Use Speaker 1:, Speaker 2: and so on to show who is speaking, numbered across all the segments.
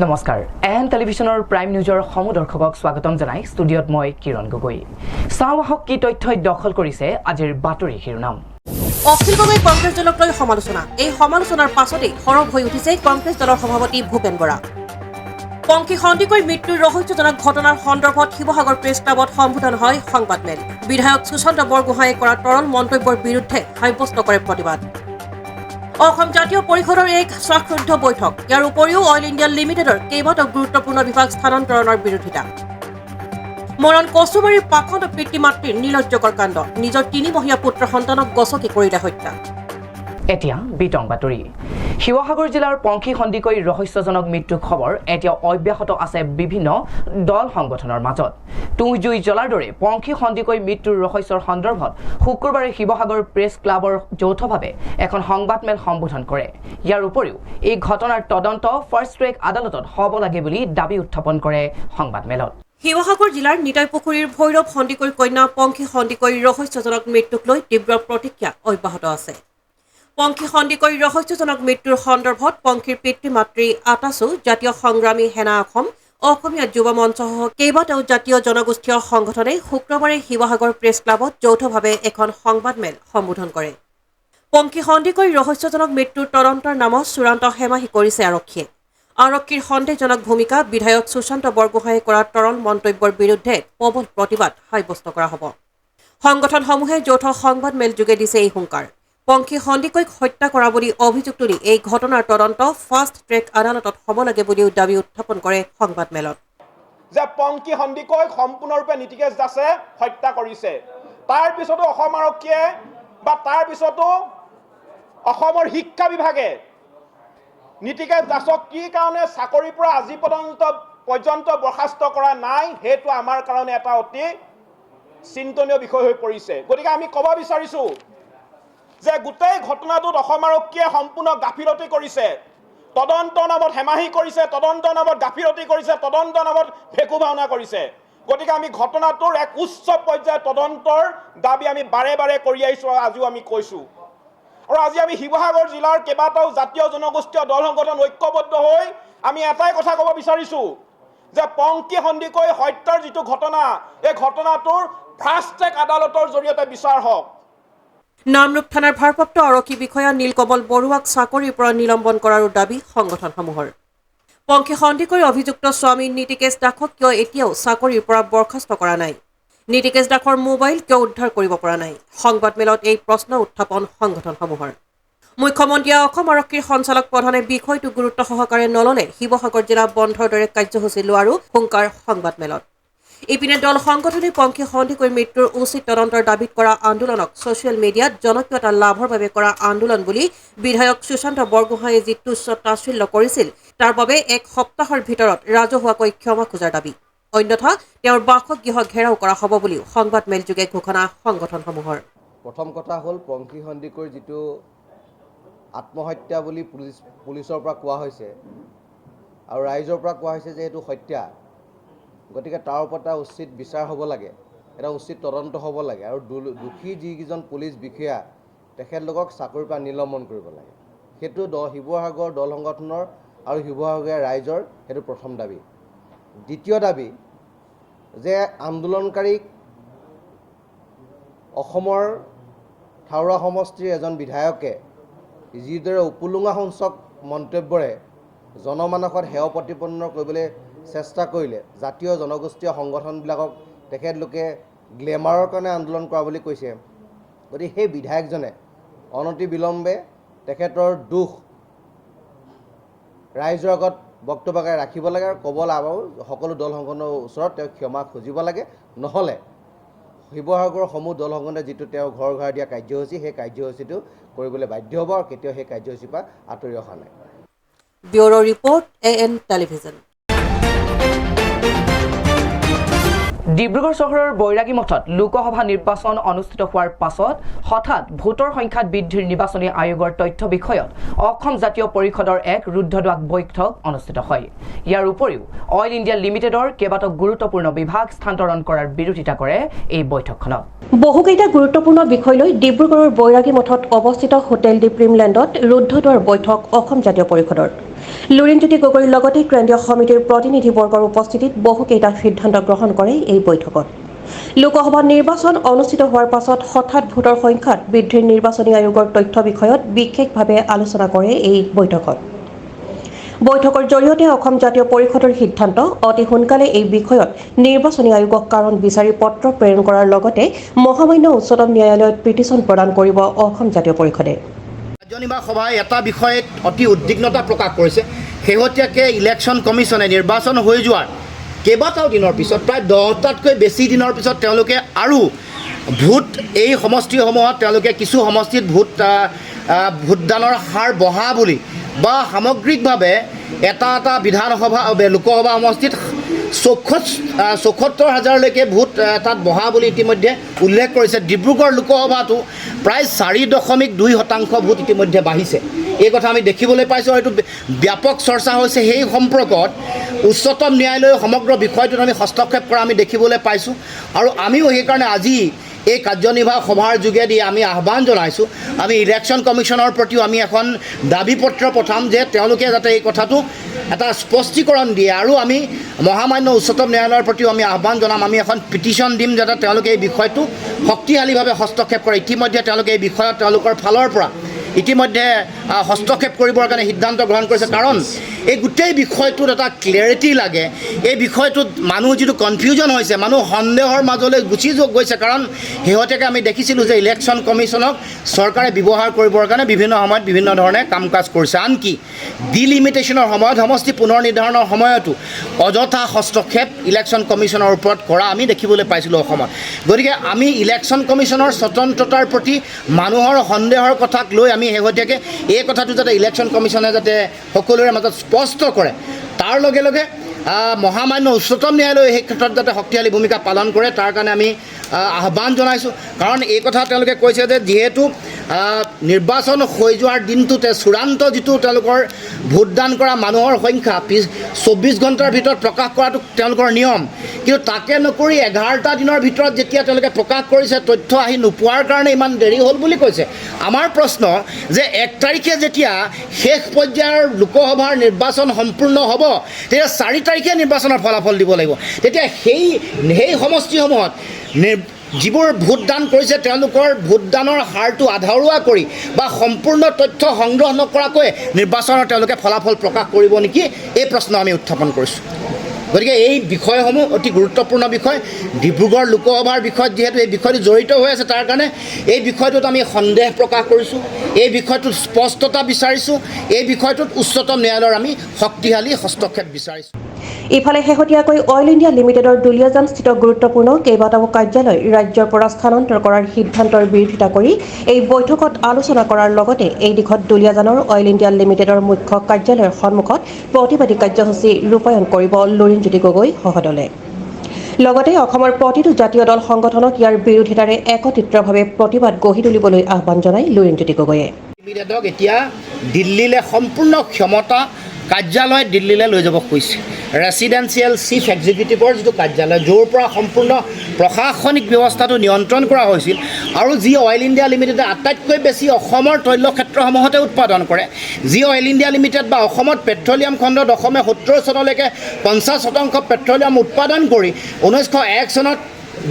Speaker 1: নমস্কাৰ এন টেলিভিছনৰ প্ৰাইম নিউজৰ সমদৰ্শকক স্বাগতম জনাই ষ্টুডিঅত মই কিৰণ গগৈ চাওয়াহক কি তথ্যই দখল কৰিছে আজিৰ বাতৰি শিৰোনাম
Speaker 2: অখিল গগৈ কংগ্ৰেছ দলক লৈ সমালোচনা এই সমালোচনাৰ পাছতেই সৰব হৈ উঠিছে কংগ্ৰেছ দলৰ সভাপতি ভূপেন বৰা পংখী সন্দিকৈৰ মৃত্যুৰ ৰহস্যজনক ঘটনাৰ সন্দৰ্ভত শিৱসাগৰ প্ৰেছ ক্লাবত সম্বোধন হয় সংবাদমেল বিধায়ক সুশান্ত বৰগোহাঁয়ে কৰা তৰল মন্তব্যৰ বিৰুদ্ধে সাব্যস্ত কৰে প্ৰতিবাদ অসম জাতীয় পৰিষদৰ এক স্বাক্ষৰিত বৈঠক ইয়াৰ উপৰিও অইল ইণ্ডিয়া লিমিটেডৰ কেইবাটাও গুৰুত্বপূৰ্ণ বিভাগ স্থানান্তৰণৰ বিৰোধিতা মৰণ কচুবাৰীৰ পাখণ্ড পিতৃ মাতৃৰ নিৰ্লজ্জকৰ কাণ্ড নিজৰ 3 মহীয়া পুত্ৰ সন্তানক গছকি কৰিলে হত্যা
Speaker 1: এতিয়া বিতং বাতৰি শিৱসাগৰ জিলাৰ পংখী সন্দিকৈৰ ৰহস্যজনক মৃত্যুৰ খবৰ এতিয়া অব্যাহত আছে বিভিন্ন দল সংগঠনৰ মাজত তুঁহজুই জ্বলাৰ দৰে পংখী সন্দিকৈৰ মৃত্যুৰ ৰহস্যৰ সন্দৰ্ভত শুক্ৰবাৰে শিৱসাগৰ প্ৰেছ ক্লাবৰ যৌথভাৱে এখন সংবাদমেল সম্বোধন কৰে ইয়াৰ উপৰিও এই ঘটনাৰ তদন্ত ফাৰ্ষ্ট ট্ৰেক আদালতত হ'ব লাগে বুলি দাবী উত্থাপন কৰে সংবাদমেলত
Speaker 2: শিৱসাগৰ জিলাৰ নিতাই পুখুৰীৰ ভৈৰৱ সন্দিকৈৰ কন্যা পংখী সন্দিকৈৰ ৰহস্যজনক মৃত্যুক লৈ তীব্ৰ প্ৰতিক্ৰিয়া অব্যাহত আছে পংখী সন্দিকৈৰ ৰহস্যজনক মৃত্যুৰ সন্দৰ্ভত পংখীৰ পিতৃ মাতৃ আটাছু জাতীয় সংগ্ৰামী সেনা অসমীয়া যুৱ মঞ্চসহ কেইবাটাও জাতীয় জনগোষ্ঠীয় সংগঠনে শুক্ৰবাৰে শিৱসাগৰ প্ৰেছ ক্লাবত যৌথভাৱে এখন সংবাদমেল সম্বোধন কৰে পংখী সন্দিকৈৰ ৰহস্যজনক মৃত্যুৰ তদন্তৰ নামত চূড়ান্ত হেমাহি কৰিছে আৰক্ষীয়ে আৰক্ষীৰ সন্দেহজনক ভূমিকা বিধায়ক সুশান্ত বৰগোহাঁয়ে কৰা তৰল মন্তব্যৰ বিৰুদ্ধে প্ৰবল প্ৰতিবাদ সাব্যস্ত কৰা হ'ব সংগঠনসমূহে যৌথ সংবাদমেল যোগে দিছে এই হুংকাৰ পংখী সন্দিকৈক হত্যা কৰা বুলি অভিযোগ তুলি এই ঘটনাৰ তদন্ত ফাৰ্ষ্ট ট্ৰেক আদালতত হ'ব লাগে বুলিও দাবী উত্থাপন কৰে সংবাদমেলত
Speaker 3: যে পংখী সন্দিকৈক সম্পূৰ্ণৰূপে নীতিকেশ দাসে হত্যা কৰিছে তাৰ পিছতো অসম আৰক্ষীয়ে বা তাৰ পিছতো অসমৰ শিক্ষা বিভাগে নীতিকেশ দাসক কি কাৰণে চাকৰিৰ পৰা আজি পৰ্যন্ত বৰ্খাস্ত কৰা নাই হেতু আমাৰ কাৰণে এটা অতি চিন্তনীয় বিষয় হৈ পৰিছে গতিকে আমি ক'ব বিচাৰিছো যে গোটেই ঘটনাটোত অসম আৰক্ষীয়ে সম্পূৰ্ণ গাফিলতি কৰিছে তদন্তৰ নামত হেমাহি কৰিছে তদন্তৰ নামত গাফিলতি কৰিছে তদন্তৰ নামত ভেকু ভাওনা কৰিছে গতিকে আমি ঘটনাটোৰ এক উচ্চ পৰ্যায়ৰ তদন্তৰ দাবী আমি বাৰে বাৰে কৰি আহিছো আজিও আমি কৈছো আৰু আজি আমি শিৱসাগৰ জিলাৰ কেইবাটাও জাতীয় জনগোষ্ঠীয় দল সংগঠন ঐক্যবদ্ধ হৈ আমি এটাই কথা ক'ব বিচাৰিছো যে পংখী সন্দিকৈ হত্যাৰ যিটো ঘটনা এই ঘটনাটোৰ ফাৰ্ষ্ট ট্ৰেক আদালতৰ জৰিয়তে বিচাৰ হওক
Speaker 2: নামৰূপ থানাৰ ভাৰপ্ৰাপ্ত আৰক্ষী বিষয়া নীলকমল বৰুৱাক চাকৰিৰ পৰা নিলম্বন কৰাৰো দাবী সংগঠনসমূহৰ পংখী সন্দিকৈৰ অভিযুক্ত স্বামী নীতিকেশ দাসক কিয় এতিয়াও চাকৰিৰ পৰা বৰ্খাস্ত কৰা নাই নীতিকেশ দাসৰ মোবাইল কিয় উদ্ধাৰ কৰিব পৰা নাই সংবাদমেলত এই প্ৰশ্ন উত্থাপন সংগঠনসমূহৰ মুখ্যমন্ত্ৰীয়ে অসম আৰক্ষীৰ সঞ্চালক প্ৰধানে বিষয়টো গুৰুত্ব সহকাৰে নললে শিৱসাগৰ জিলা বন্ধৰ দৰে কাৰ্যসূচী লোৱাৰো হুংকাৰ সংবাদমেলত ইপিনে দল সংগঠনে পংখী সন্দিকৈৰ মৃত্যুৰ উচিত তদন্তৰ দাবীত কৰা আন্দোলনক ছচিয়েল মিডিয়াত জনপ্ৰিয়তা লাভৰ বাবে কৰা আন্দোলন বুলি বিধায়ক সুশান্ত বৰগোহাঁয়ে যি তুচ্ছ তাচ্ছিল্য কৰিছিল তাৰ বাবে এক সপ্তাহৰ ভিতৰত ৰাজহুৱাকৈ ক্ষমা খোজাৰ দাবী অন্যথা তেওঁৰ বাসগৃহ ঘেৰাও কৰা হ'ব বুলিও সংবাদমেল যোগে ঘোষণা সংগঠনসমূহৰ
Speaker 4: প্ৰথম কথা হ'ল পংখী সন্দিকৈৰ যিটো আত্মহত্যা বুলি পুলিচৰ পৰা কোৱা হৈছে আৰু ৰাইজৰ পৰা কোৱা হৈছে যে এইটো হত্যা গতিকে তাৰ ওপৰত এটা উচিত বিচাৰ হ'ব লাগে এটা উচিত তদন্ত হ'ব লাগে আৰু দোষী যিকেইজন পুলিচ বিষয়া তেখেতলোকক চাকৰিৰ পৰা নিলম্বন কৰিব লাগে সেইটো শিৱসাগৰ দল সংগঠনৰ আৰু শিৱসাগৰীয়া ৰাইজৰ সেইটো প্ৰথম দাবী দ্বিতীয় দাবী যে আন্দোলনকাৰীক অসমৰ থাৰুৱা সমষ্টিৰ এজন বিধায়কে যিদৰে উপলুঙা সূচক মন্তব্যৰে জনমানসত সেৱা প্ৰতিপন্ন কৰিবলৈ চেষ্টা কৰিলে জাতীয় জনগোষ্ঠীয় সংগঠনবিলাকক তেখেতলোকে গ্লেমাৰৰ কাৰণে আন্দোলন কৰা বুলি কৈছে গতিকে সেই বিধায়কজনে অনতি বিলম্বে তেখেতৰ দুখ ৰাইজৰ আগত বক্তব্যকে ৰাখিব লাগে আৰু ক'ব লাগে সকলো দল সংগঠনৰ ওচৰত তেওঁ ক্ষমা খুজিব লাগে নহ'লে শিৱসাগৰৰ সমূহ দল সংগঠনে যিটো তেওঁ ঘৰ দিয়া কাৰ্যসূচী সেই কাৰ্যসূচীটো কৰিবলৈ বাধ্য হ'ব আৰু কেতিয়াও সেই কাৰ্যসূচীৰ পৰা আঁতৰি অহা নাই
Speaker 2: bureau report AN television
Speaker 1: Dibrugarh চহৰৰ বৈৰাগী মঠত লোকসভা নিৰ্বাচন অনুষ্ঠিত হোৱাৰ পাছত হঠাৎ ভোটৰ সংখ্যাত বৃদ্ধিৰ নিৰ্বাচনী আয়োগৰ তথ্য বিষয়ত অসম জাতীয় পৰিষদৰ এক ৰুদ্ধদ্বাৰ বৈঠক অনুষ্ঠিত হয় ইয়াৰ উপৰিও অইল ইণ্ডিয়া লিমিটেডৰ কেইবাটাও গুৰুত্বপূৰ্ণ বিভাগ স্থানান্তৰণ কৰাৰ বিৰোধিতা কৰে এই বৈঠকখনত
Speaker 2: বহুকেইটা গুৰুত্বপূৰ্ণ বিষয় লৈ ডিব্ৰুগড়ৰ বৈৰাগী মঠত অৱস্থিত হোটেল ডি প্ৰিমলেণ্ডত ৰুদ্ধদ্বাৰ বৈঠক অসম জাতীয় পৰিষদৰ লুৰিণজ্যোতি গগৈৰ লগতে কেন্দ্ৰীয় সমিতিৰ প্ৰতিনিধিবৰ্গৰ উপস্থিতিত বহুকেইটা সিদ্ধান্ত গ্ৰহণ কৰে এই বৈঠকত। লোকসভা নিৰ্বাচন অনুষ্ঠিত হোৱাৰ পাছত হঠাৎ ভোটৰ সংখ্যাত বৃদ্ধিৰ নিৰ্বাচনী আয়োগৰ তথ্য বিষয়ত বিশেষভাৱে আলোচনা কৰে এই বৈঠকত। বৈঠকৰ জৰিয়তে অসম জাতীয় পৰিষদৰ সিদ্ধান্ত অতি সোনকালে এই বিষয়ত নিৰ্বাচনী আয়োগক কাৰণ বিচাৰি পত্ৰ প্ৰেৰণ কৰাৰ লগতে মহামান্য উচ্চতম ন্যায়ালয়ত পিটিশ্যন প্ৰদান কৰিব অসম জাতীয় পৰিষদে।
Speaker 5: কাৰ্যনিৰ্বাহক সভাই এটা বিষয়ত অতি উদ্বিগ্নতা প্ৰকাশ কৰিছে। শেহতীয়াকৈ ইলেকশ্যন কমিশ্যনে নিৰ্বাচন হৈ যোৱাৰ কেইবাটাও দিনৰ পিছত প্ৰায় 10টাতকৈ বেছি দিনৰ পিছত তেওঁলোকে আৰু ভোট এই সমষ্টিসমূহত তেওঁলোকে কিছু সমষ্টিত ভোটদানৰ হাৰ বঢ়া বুলি বা সামগ্ৰিকভাৱে এটা বিধানসভা লোকসভা সমষ্টিত ৭৪,০০০লৈকে ভোট তাত বঢ়া বুলি ইতিমধ্যে উল্লেখ কৰিছে। ডিব্ৰুগড় লোকসভাটো প্ৰায় 4.2% ভোট ইতিমধ্যে বাঢ়িছে। এই কথা আমি দেখিবলৈ পাইছোঁ। হয়তো ব্যাপক চৰ্চা হৈছে সেই সম্পৰ্কত উচ্চতম ন্যায়ালয়ে সমগ্ৰ বিষয়টোত আমি হস্তক্ষেপ কৰা আমি দেখিবলৈ পাইছোঁ। আৰু আমিও সেইকাৰণে আজি এই কাৰ্যনিৰ্বাহক সভাৰ যোগেদি আমি আহ্বান জনাইছোঁ, আমি ইলেকশ্যন কমিশ্যনৰ প্ৰতিও আমি এখন দাবী পত্ৰ পঠাম যে তেওঁলোকে যাতে এই কথাটো এটা স্পষ্টীকৰণ দিয়ে। আৰু আমি মহামান্য উচ্চতম ন্যায়ালয়ৰ প্ৰতিও আমি আহ্বান জনাম, আমি এখন পিটিশ্যন দিম যাতে তেওঁলোকে এই বিষয়টো শক্তিশালীভাৱে হস্তক্ষেপ কৰে। ইতিমধ্যে তেওঁলোকে এই বিষয়ত তেওঁলোকৰ ফালৰ পৰা ইতিমধ্যে হস্তক্ষেপ কৰিবৰ কাৰণে সিদ্ধান্ত গ্ৰহণ কৰিছে। কাৰণ এই গোটেই বিষয়টোত এটা ক্লেৰিটি লাগে। এই বিষয়টোত মানুহ যিটো কনফিউজন হৈছে, মানুহ সন্দেহৰ মাজলৈ গুচি গৈছে। কাৰণ শেহতীয়াকৈ আমি দেখিছিলোঁ যে ইলেকশ্যন কমিশ্যনক চৰকাৰে ব্যৱহাৰ কৰিবৰ কাৰণে বিভিন্ন সময়ত বিভিন্ন ধৰণে কাম কাজ কৰিছে। আনকি ডিলিমিটেশ্যনৰ সময়ত সমষ্টি পুনৰ নিৰ্ধাৰণৰ সময়তো অযথা হস্তক্ষেপ ইলেকশ্যন কমিশ্যনৰ ওপৰত কৰা আমি দেখিবলৈ পাইছিলোঁ অসমত। গতিকে আমি ইলেকশ্যন কমিশ্যনৰ স্বতন্ত্ৰতাৰ প্ৰতি মানুহৰ সন্দেহৰ কথাক লৈ আমি শেহতীয়াকৈ এই কথাটো যাতে ইলেকশ্যন কমিশ্যনে যাতে সকলোৰে মাজত স্পষ্ট কৰে, তাৰ লগে লগে মহামান্য উচ্চতম ন্যায়ালয়ে সেই ক্ষেত্ৰত যাতে শক্তিশালী ভূমিকা পালন কৰে তাৰ কাৰণে আমি আহ্বান জনাইছোঁ। কাৰণ এই কথা তেওঁলোকে কৈছে যে যিহেতু নিৰ্বাচন হৈ যোৱাৰ দিনটোতে চূড়ান্ত যিটো তেওঁলোকৰ ভোটদান কৰা মানুহৰ সংখ্যা 24 ঘণ্টাৰ ভিতৰত প্ৰকাশ কৰাটো তেওঁলোকৰ নিয়ম, কিন্তু তাকে নকৰি 11টা দিনৰ ভিতৰত যেতিয়া তেওঁলোকে প্ৰকাশ কৰিছে তথ্য আহি নোপোৱাৰ কাৰণে ইমান দেৰি হ'ল বুলি কৈছে। আমাৰ প্ৰশ্ন যে 1 তাৰিখে যেতিয়া শেষ পৰ্যায়ৰ লোকসভাৰ নিৰ্বাচন সম্পূৰ্ণ হ'ব তেতিয়া 4 তাৰিখে নিৰ্বাচনৰ ফলাফল দিব লাগিব। তেতিয়া সেই সমষ্টিসমূহত যিবোৰ ভোটদান কৰিছে তেওঁলোকৰ ভোটদানৰ হাৰটো আধৰুৱা কৰি বা সম্পূৰ্ণ তথ্য সংগ্ৰহ নকৰাকৈ নিৰ্বাচনৰ তেওঁলোকে ফলাফল প্ৰকাশ কৰিব নেকি, এই প্ৰশ্ন আমি উত্থাপন কৰিছোঁ। গতিকে এই বিষয়সমূহ অতি গুৰুত্বপূৰ্ণ বিষয়। ডিব্ৰুগড় লোকসভাৰ বিষয়ত যিহেতু এই বিষয়টো জড়িত হৈ আছে তাৰ কাৰণে এই বিষয়টোত আমি সন্দেহ প্ৰকাশ কৰিছোঁ, এই বিষয়টোত স্পষ্টতা বিচাৰিছোঁ, এই বিষয়টোত উচ্চতম ন্যায়ালয়ৰ আমি শক্তিশালী হস্তক্ষেপ বিচাৰিছোঁ।
Speaker 2: ইফালে শেহতীয়াকৈ অইল ইণ্ডিয়া লিমিটেডৰ দুলীয়াজানস্থিত গুৰুত্বপূৰ্ণ কেইবাটাও কাৰ্যালয় ৰাজ্যৰ পৰা স্থানান্তৰ কৰাৰ সিদ্ধান্তৰ বিৰোধিতা কৰি এই বৈঠকত আলোচনা কৰাৰ লগতে এই দিশত দুলীয়াজানৰ অইল ইণ্ডিয়া লিমিটেডৰ মুখ্য কাৰ্যালয়ৰ সন্মুখত প্ৰতিবাদী কাৰ্যসূচী ৰূপায়ণ কৰিব লুৰিণজ্যোতি গগৈ সহদলে। লগতে অসমৰ প্ৰতিটো জাতীয় দল সংগঠনক ইয়াৰ বিৰোধিতাৰে একত্ৰিতভাৱে প্ৰতিবাদ গঢ়ি তুলিবলৈ আহ্বান জনায় লুৰিণজ্যোতি গগৈয়ে।
Speaker 5: লিমিটেডক এতিয়া দিল্লীলৈ সম্পূৰ্ণ ক্ষমতা কাৰ্যালয় দিল্লীলৈ লৈ যাব খুজিছে। ৰেচিডেঞ্চিয়েল চিফ এক্সিকিউটিভৰ যিটো কাৰ্যালয়, য'ৰ পৰা সম্পূৰ্ণ প্ৰশাসনিক ব্যৱস্থাটো নিয়ন্ত্ৰণ কৰা হৈছিল আৰু যি অইল ইণ্ডিয়া লিমিটেডে আটাইতকৈ বেছি অসমৰ তৈল ক্ষেত্ৰসমূহতে উৎপাদন কৰে, যি অইল ইণ্ডিয়া লিমিটেড বা অসমত পেট্ৰলিয়াম খণ্ডত অসমে 70 চনলৈকে 50% পেট্ৰলিয়াম উৎপাদন কৰি 1901 চনত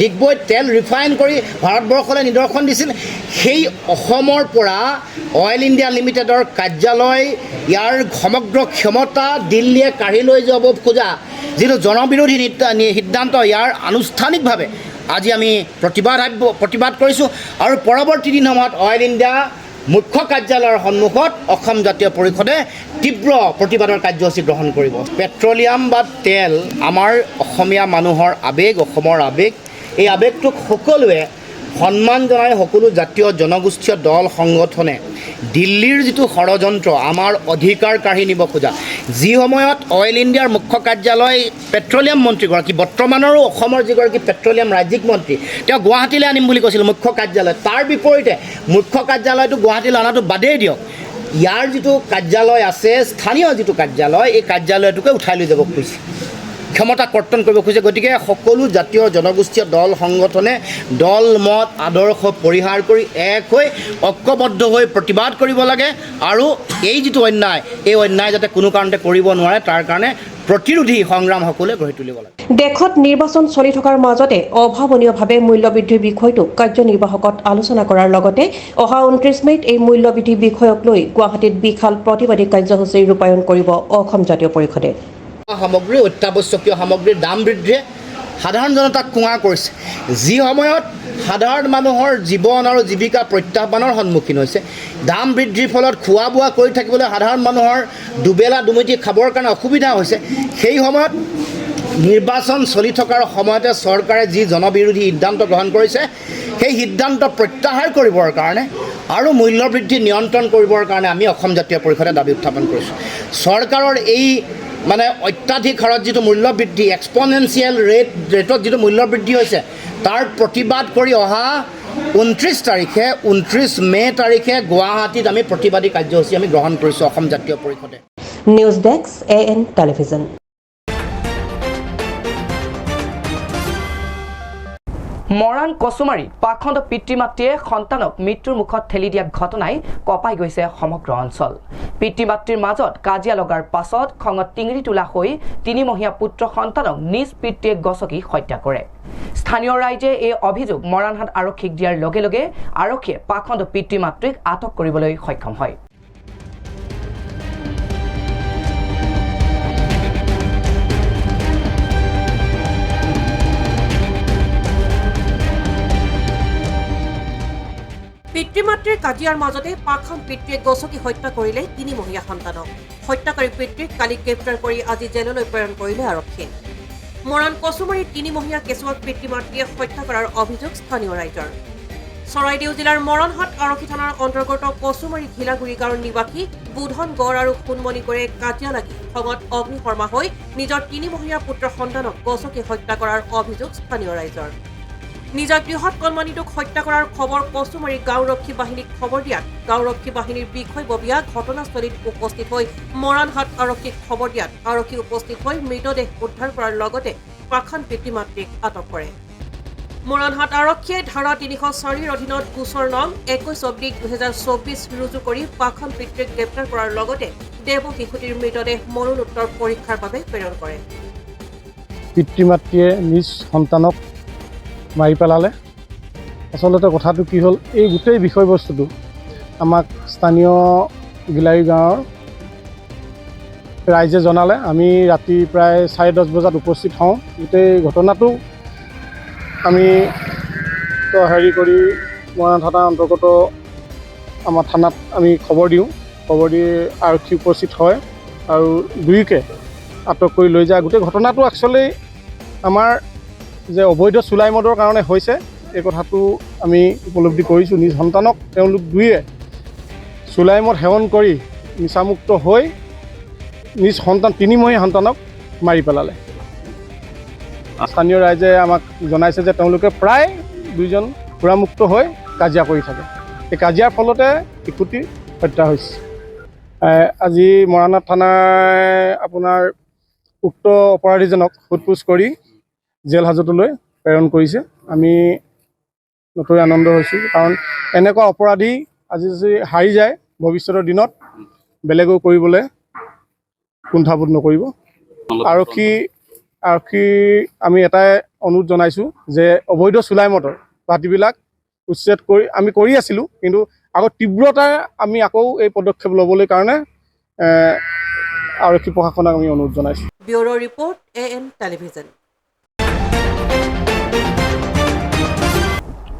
Speaker 5: ডিগবৈত তেল ৰিফাইন কৰি ভাৰতবৰ্ষলৈ নিদৰ্শন দিছিল, সেই অসমৰ পৰা অইল ইণ্ডিয়া লিমিটেডৰ কাৰ্যালয় ইয়াৰ সমগ্ৰ ক্ষমতা দিল্লীয়ে কাঢ়ি লৈ যাব খোজা যিটো জনবিৰোধী সিদ্ধান্ত, ইয়াৰ আনুষ্ঠানিকভাৱে আজি আমি প্ৰতিবাদ কৰিছোঁ। আৰু পৰৱৰ্তী দিনসমূহত অইল ইণ্ডিয়া মুখ্য কাৰ্যালয়ৰ সন্মুখত অসম জাতীয় পৰিষদে তীব্ৰ প্ৰতিবাদৰ কাৰ্যসূচী গ্ৰহণ কৰিব। পেট্ৰলিয়াম বা তেল আমাৰ অসমীয়া মানুহৰ আৱেগ, অসমৰ আৱেগ। এই আৱেগটোক সকলোৱে সন্মান জনাই সকলো জাতীয় জনগোষ্ঠীয় দল সংগঠনে দিল্লীৰ যিটো ষড়যন্ত্ৰ আমাৰ অধিকাৰ কাঢ়ি নিব খোজা, যি সময়ত অইল ইণ্ডিয়াৰ মুখ্য কাৰ্যালয় পেট্ৰলিয়াম মন্ত্ৰীগৰাকী বৰ্তমানৰো অসমৰ যিগৰাকী পেট্ৰলিয়াম ৰাজ্যিক মন্ত্ৰী তেওঁ গুৱাহাটীলৈ আনিম বুলি কৈছিল মুখ্য কাৰ্যালয়। তাৰ বিপৰীতে মুখ্য কাৰ্যালয়টো গুৱাহাটীলৈ অনাটো বাদেই দিয়ক, ইয়াৰ যিটো কাৰ্যালয় আছে স্থানীয় যিটো কাৰ্যালয় এই কাৰ্যালয়টোকে উঠাই লৈ যাব খুজিছে। ক্ষমতা কৰ্তন কৰিব খোজে। গতিকে সকলো জাতীয় জনগোষ্ঠীয় দল সংগঠনে দল মত আদৰ্শ পৰিহাৰ কৰি এক হৈ ঐক্যবদ্ধ হৈ প্ৰতিবাদ কৰিব লাগে আৰু এই যিটো অন্যায় এই অন্যায় যাতে কোনো কাৰণতে কৰিব নোৱাৰে তাৰ কাৰণে প্ৰতিৰোধী সংগ্ৰাম সকলোৱে গঢ়ি তুলিব লাগে।
Speaker 2: দেশত নিৰ্বাচন চলি থকাৰ মাজতে অভাৱনীয়ভাৱে মূল্যবৃদ্ধিৰ বিষয়টো কাৰ্যনিৰ্বাহকত আলোচনা কৰাৰ লগতে অহা 29 মে'ত এই মূল্যবৃদ্ধি বিষয়ক লৈ গুৱাহাটীত বিশাল প্ৰতিবাদী কাৰ্যসূচী ৰূপায়ণ কৰিব অসম জাতীয় পৰিষদে।
Speaker 5: সামগ্ৰী অত্যাৱশ্যকীয় সামগ্ৰীৰ দাম বৃদ্ধিয়ে সাধাৰণ জনতাক কুঙাৰ কৰিছে। যি সময়ত সাধাৰণ মানুহৰ জীৱন আৰু জীৱিকা প্ৰত্যাহ্বানৰ সন্মুখীন হৈছে, দাম বৃদ্ধিৰ ফলত খোৱা বোৱা কৰি থাকিবলৈ সাধাৰণ মানুহৰ দুবেলা দুমুঠি খাবৰ কাৰণে অসুবিধা হৈছে, সেই সময়ত নিৰ্বাচন চলি থকাৰ সময়তে চৰকাৰে যি জনবিৰোধী সিদ্ধান্ত গ্ৰহণ কৰিছে সেই সিদ্ধান্ত প্ৰত্যাহাৰ কৰিবৰ কাৰণে আৰু মূল্যবৃদ্ধি নিয়ন্ত্ৰণ কৰিবৰ কাৰণে আমি অসম জাতীয় পৰিষদে দাবী উত্থাপন কৰিছোঁ। চৰকাৰৰ এই অত্যাধিক হাৰত যিটো মূল্যবৃদ্ধি এক্সপনেনচিয়েল ৰেটত যিটো মূল্যবৃদ্ধি হৈছে তাৰ প্ৰতিবাদ কৰি অহা 29 মে' তাৰিখে গুৱাহাটীত আমি প্ৰতিবাদী কাৰ্যসূচী আমি গ্ৰহণ কৰিছোঁ অসম জাতীয় পৰিষদে।
Speaker 2: News desk AN television.
Speaker 1: Moran কচুমাৰীত পাখণ্ড পিতৃ মাতৃয়ে সন্তানক মৃত্যুৰ মুখত ঠেলি দিয়া ঘটনাই কঁপাই গৈছে সমগ্ৰ অঞ্চল। পিতৃ মাতৃৰ মাজত কাজিয়া লগাৰ পাছত খঙত টিঙিৰি তোলা হৈ 3 মহীয়া পুত্ৰ সন্তানক নিজ পিতৃয়ে গছকি হত্যা কৰে। স্থানীয় ৰাইজে এই অভিযোগ মৰাণহাট আৰক্ষীক দিয়াৰ লগে লগে আৰক্ষীয়ে পাখণ্ড পিতৃ মাতৃক আটক কৰিবলৈ সক্ষম হয়।
Speaker 2: পিতৃ মাতৃৰ কাজিয়াৰ মাজতে পাখণ্ড পিতৃয়ে গছকি হত্যা কৰিলে 3 মহীয়া সন্তানক। হত্যাকাৰী পিতৃক কালি গ্ৰেপ্তাৰ কৰি আজি জেললৈ প্ৰেৰণ কৰিলে আৰক্ষীয়ে। মৰাণ কচুমাৰীত 3 মহীয়া কেঁচুৱাক পিতৃ মাতৃয়ে হত্যা কৰাৰ অভিযোগ স্থানীয় ৰাইজৰ। চৰাইদেউ জিলাৰ মৰাণহাট আৰক্ষী থানাৰ অন্তৰ্গত কচুমাৰী ঘিলাগুৰি গাঁৱৰ নিবাসী বুধন গড় আৰু সোণমণি গড়ে কাজিয়া লাগি খঙত অগ্নিশৰ্মা হৈ নিজৰ 3 মহীয়া পুত্ৰ সন্তানক গছকি হত্যা কৰাৰ অভিযোগ স্থানীয় ৰাইজৰ। নিজৰ গৃহত কণমানিটোক হত্যা কৰাৰ খবৰ কচুমাৰী গাঁওৰক্ষী বাহিনীক খবৰ দিয়াত গাঁওৰক্ষী বাহিনীৰ বিষয়ববীয়া ঘটনাস্থলীত উপস্থিত হৈ মৰাণহাট আৰক্ষীক খবৰ দিয়াত আৰক্ষী উপস্থিত হৈ মৃতদেহ উদ্ধাৰ কৰাৰ লগতে পাখণ্ড পিতৃ মাতৃক আটক কৰে। মৰাণহাট আৰক্ষীয়ে ধাৰা 304ৰ অধীনত গোচৰ নং 21/2024 ৰুজু কৰি পাখণ্ড পিতৃক গ্ৰেপ্তাৰ কৰাৰ লগতে দেৱ শিশুটিৰ মৃতদেহ মৰণোত্তৰ পৰীক্ষাৰ বাবে প্ৰেৰণ কৰে।
Speaker 6: পিতৃ মাতৃয়ে নিজ সন্তানক মাৰি পেলালে। আচলতে কথাটো কি হ'ল, এই গোটেই বিষয়বস্তুটো আমাক স্থানীয় গিলাৰী গাঁৱৰ ৰাইজে জনালে। আমি ৰাতি প্ৰায় 10:30 বজাত উপস্থিত হওঁ। গোটেই ঘটনাটো আমি কৰি মৰাণ থানাৰ অন্তৰ্গত আমাৰ থানাত আমি খবৰ দিওঁ। খবৰ দি আৰক্ষী উপস্থিত হয় আৰু দুয়োকে আটক কৰি লৈ যায়। গোটেই ঘটনাটো একচুৱেলি আমাৰ যে অবৈধ চুলাই মদৰ কাৰণে হৈছে এই কথাটো আমি উপলব্ধি কৰিছোঁ। নিজ সন্তানক তেওঁলোক দুয়ে চুলাই মদ সেৱন কৰি নিচামুক্ত হৈ নিজ সন্তান 3 মহীয়া সন্তানক মাৰি পেলালে। স্থানীয় ৰাইজে আমাক জনাইছে যে তেওঁলোকে প্ৰায় 2জন সুৰামুক্ত হৈ কাজিয়া কৰি থাকে। এই কাজিয়াৰ ফলতে শিশুটি হত্যা হৈছে। আজি মৰাণহাট থানাই আপোনাৰ উক্ত অপৰাধীজনক সোধপোছ কৰি জেল হাজতলৈ প্ৰেৰণ কৰিছে। আমি নথৈ আনন্দ হৈছোঁ, কাৰণ এনেকুৱা অপৰাধী আজি যদি হাৰি যায় ভৱিষ্যতৰ দিনত বেলেগো কৰিবলৈ কুণ্ঠাবোধ নকৰিব। আৰক্ষী আমি এটাই অনুৰোধ জনাইছোঁ যে অবৈধ চুলাই মদৰ ভাটিবিলাক উচ্ছেদ আমি কৰি আছিলোঁ, কিন্তু আকৌ তীব্ৰতাৰে আমি আকৌ এই পদক্ষেপ ল'বলৈ কাৰণে আৰক্ষী প্ৰশাসনক আমি অনুৰোধ জনাইছোঁ।
Speaker 2: Bureau report AN television.